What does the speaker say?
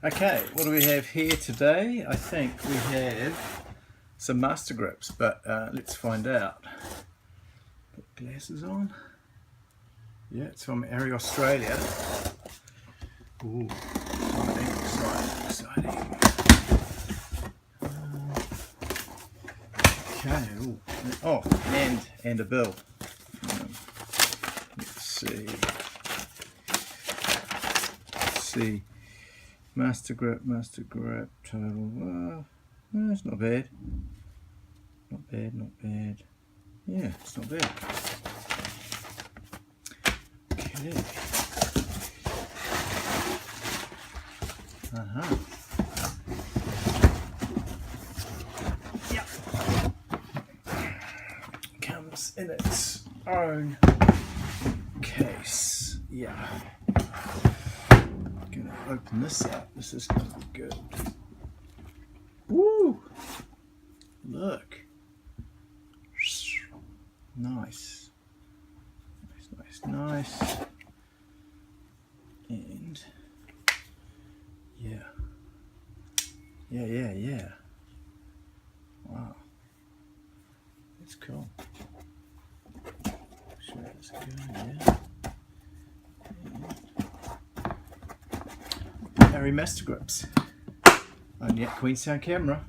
Okay, what do we have here today? I think we have some master grips, but let's find out. Put glasses on. Yeah, it's from Arri, Australia. Ooh, exciting. Okay, ooh. Oh, and a bill. Let's see. Master grip, total. It's not bad. Not bad. Yeah, it's not bad. Okay. Yep. Comes in its own case. Yeah. Gonna open this up. This is gonna be good. Woo! Look. Nice. And yeah. Wow. That's cool. Show this going, yeah. Arri master grips on Queenstown camera.